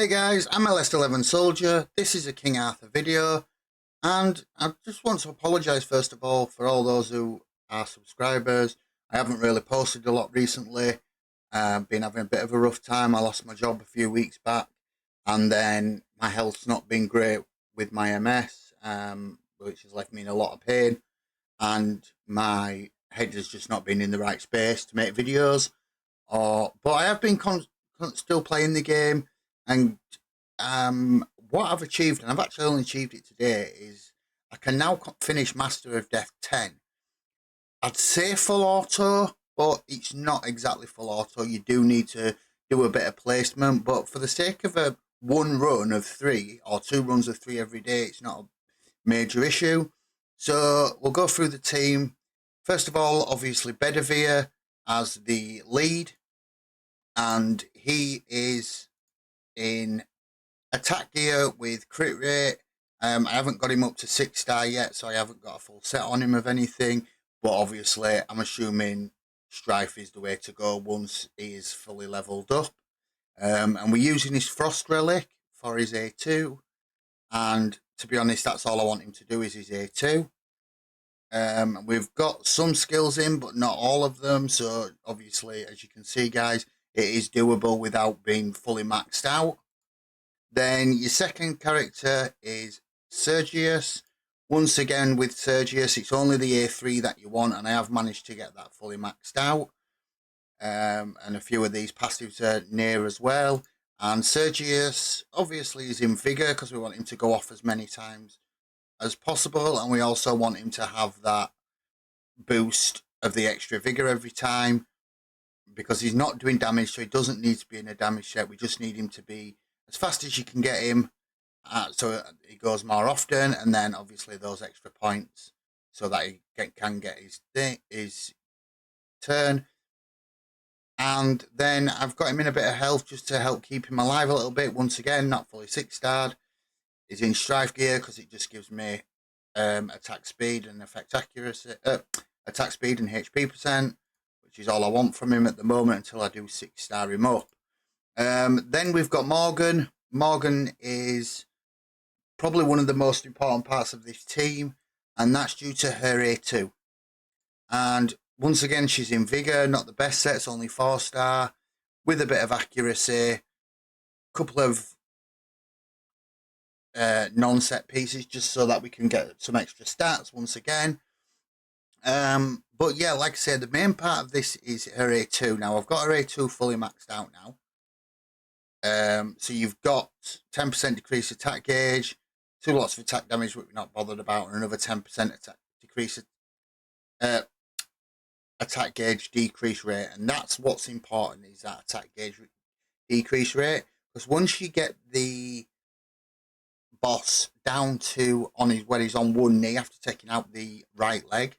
Hey guys, I'm LS11 Soldier. This is a King Arthur video, and I just want to apologise first of all for all those who are subscribers. I haven't really posted a lot recently. I've been having a bit of a rough time. I lost my job a few weeks back, and then my health's not been great with my MS, which has left me in a lot of pain, and my head has just not been in the right space to make videos. But I have been still playing the game, and what I've achieved, and I've actually only achieved it today, is I can now finish Master of Death 10. I'd say full auto, but it's not exactly full auto. You do need to do a bit of placement, but for the sake of a one run of three or two runs of three every day, it's not a major issue. So we'll go through the team. First of all, obviously Bedivere as the lead, and he is in attack gear with crit rate. I haven't got him up to 6-star yet, so I haven't got a full set on him of anything. But obviously, I'm assuming Strife is the way to go once he is fully leveled up. And we're using his Frost Relic for his A2. And to be honest, that's all I want him to do is his A2. We've got some skills in, but not all of them. So obviously, as you can see, guys, it is doable without being fully maxed out. Then your second character is Sergius. Once again with Sergius, it's only the A3 that you want, and I have managed to get that fully maxed out. And a few of these passives are near as well. And Sergius obviously is in Vigor because we want him to go off as many times as possible, and we also want him to have that boost of the extra Vigor every time, because he's not doing damage, so he doesn't need to be in a damage set. We just need him to be as fast as you can get him, so he goes more often, and then obviously those extra points so that he can get his turn. And then I've got him in a bit of health just to help keep him alive a little bit. Once again, not fully 6-starred. He's in Strife gear because it just gives me attack speed and effect accuracy, attack speed and HP %, which is all I want from him at the moment until I do 6-star him up. Then we've got Morgan. Morgan is probably one of the most important parts of this team, and that's due to her A2. And once again, she's in Vigor, not the best set, it's only 4-star, with a bit of accuracy, a couple of non-set pieces just so that we can get some extra stats once again. But yeah, like I said, the main part of this is her A2. Now, I've got her A2 fully maxed out now. So you've got 10% decrease attack gauge, 2 lots of attack damage, which we're not bothered about, and another 10% attack decrease attack gauge decrease rate. And that's what's important, is that attack gauge decrease rate, because once you get the boss down to where he's on one knee after taking out the right leg,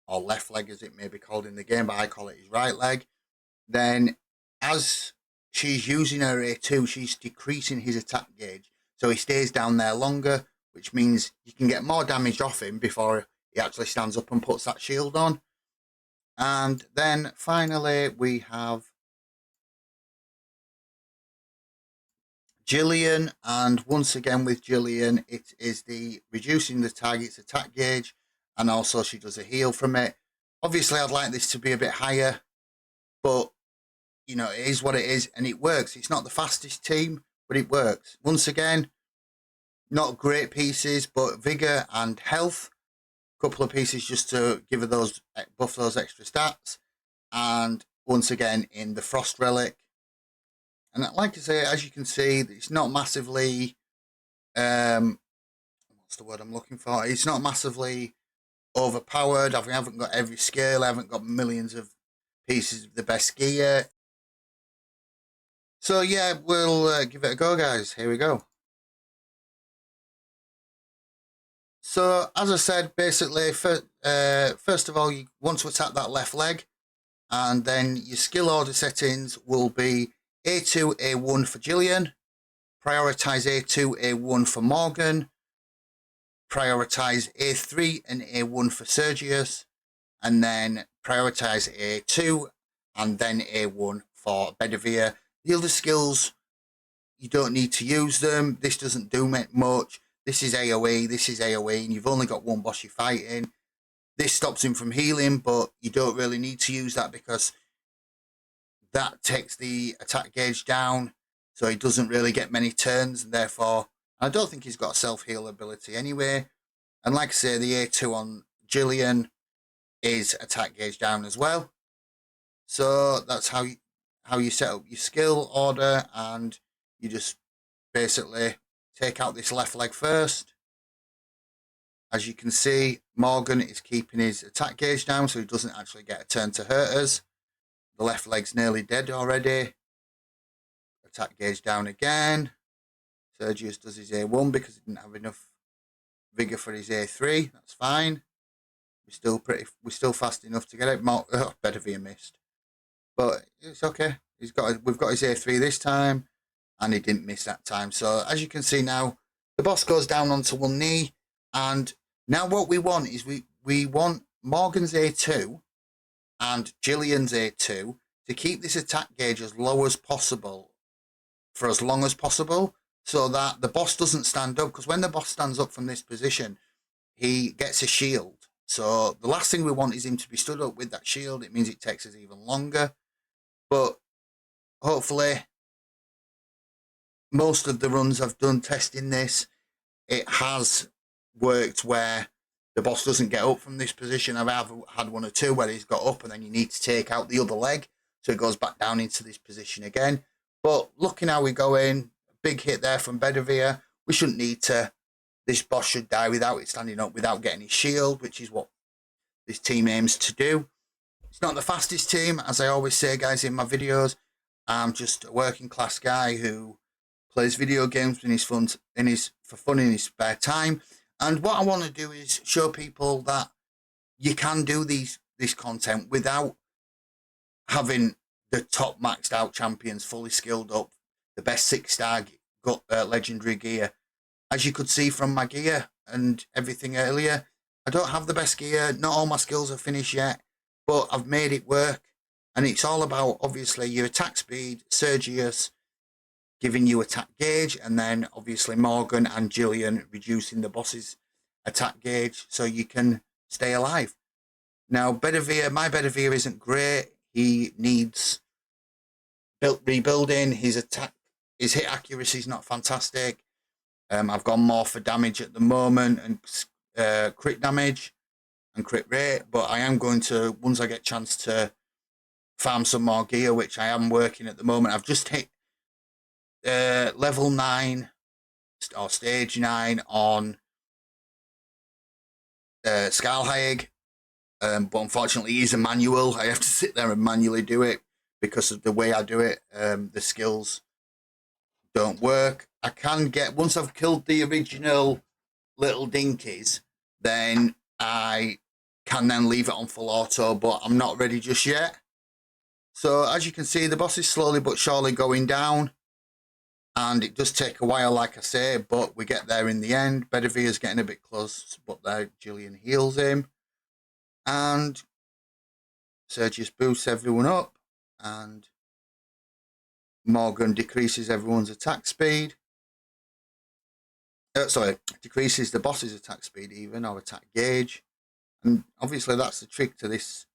or left leg as it may be called in the game, but I call it his right leg, then as she's using her A2, she's decreasing his attack gauge, so he stays down there longer, which means you can get more damage off him before he actually stands up and puts that shield on. And then finally we have Jillian, and once again with Jillian, it is the reducing the target's attack gauge, and also she does a heal from it. Obviously, I'd like this to be a bit higher, but you know, it is what it is, and it works. It's not the fastest team, but it works. Once again, not great pieces, but Vigor and health. A couple of pieces just to give her those, buff those extra stats. And once again, in the Frost Relic. And like I say, as you can see, it's not massively, what's the word I'm looking for? It's not massively overpowered. I haven't got every skill. I haven't got millions of pieces of the best gear. So yeah, we'll give it a go, guys. Here we go. So as I said, basically, first of all, you want to attack that left leg, and then your skill order settings will be A2, A1 for Jillian, prioritize A2, A1 for Morgan, prioritize A3 and A1 for Sergius, and then prioritize A2 and then A1 for Bedivere. The other skills you don't need to use them. This doesn't do much. This is AoE, and you've only got one boss you're fighting. This stops him from healing, but you don't really need to use that because that takes the attack gauge down, so he doesn't really get many turns, and therefore I don't think he's got a self-heal ability anyway. And like I say, the A2 on Jillian is attack gauge down as well. So that's how you set up your skill order, and you just basically take out this left leg first. As you can see, Morgan is keeping his attack gauge down so he doesn't actually get a turn to hurt us. The left leg's nearly dead already. Attack gauge down again. Sergius does his A1 because he didn't have enough vigor for his A3. That's fine. We're still fast enough to get it. Bedivere missed, but it's okay. We've got his A3 this time, and he didn't miss that time. So as you can see now, the boss goes down onto one knee, and now what we want is we want Morgan's A2 and Jillian's A2 to keep this attack gauge as low as possible for as long as possible, so that the boss doesn't stand up, because when the boss stands up from this position, he gets a shield. So the last thing we want is him to be stood up with that shield. It means it takes us even longer. But hopefully, most of the runs I've done testing this, it has worked where the boss doesn't get up from this position. I've had one or two where he's got up and then you need to take out the other leg, so it goes back down into this position again. But looking how we go in, big hit there from Bedivere. We shouldn't need to. This boss should die without it standing up, without getting his shield, which is what this team aims to do. It's not the fastest team, as I always say, guys, in my videos. I'm just a working class guy who plays video games for fun in his spare time. And what I want to do is show people that you can do this content without having the top maxed out champions fully skilled up, the best 6-star legendary gear. As you could see from my gear and everything earlier, I don't have the best gear. Not all my skills are finished yet, but I've made it work. And it's all about, obviously, your attack speed, Sergius giving you attack gauge, and then obviously Morgan and Jillian reducing the boss's attack gauge so you can stay alive. Now, Bedivere, my Bedivere isn't great. He needs rebuilding. His hit accuracy is not fantastic. I've gone more for damage at the moment, and crit damage and crit rate, but I am going to, once I get a chance to farm some more gear, which I am working at the moment. I've just hit level 9 or stage 9 on Skalhaig, but unfortunately he's a manual. I have to sit there and manually do it because of the way I do it. The skills don't work. I can get, once I've killed the original little dinkies, then I can then leave it on full auto, but I'm not ready just yet. So as you can see, the boss is slowly but surely going down, and it does take a while, like I say, but we get there in the end. Bedivere's getting a bit close, but there Jillian heals him, and Sergius boosts everyone up, and Morgan decreases everyone's attack speed. Decreases the boss's attack speed even, or attack gauge. And obviously that's the trick to this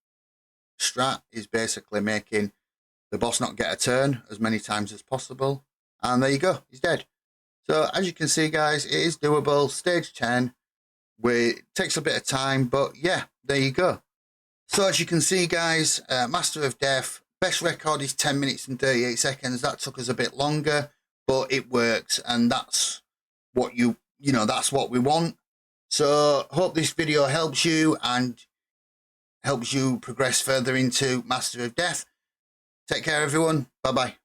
strat, is basically making the boss not get a turn as many times as possible. And there you go, he's dead. So as you can see, guys, it is doable. Stage 10, it takes a bit of time, but yeah, there you go. So as you can see, guys, Master of Death, best record is 10 minutes and 38 seconds. That took us a bit longer, but it works, and that's what that's what we want. So hope this video helps you and helps you progress further into Master of Death. Take care, everyone. Bye-bye.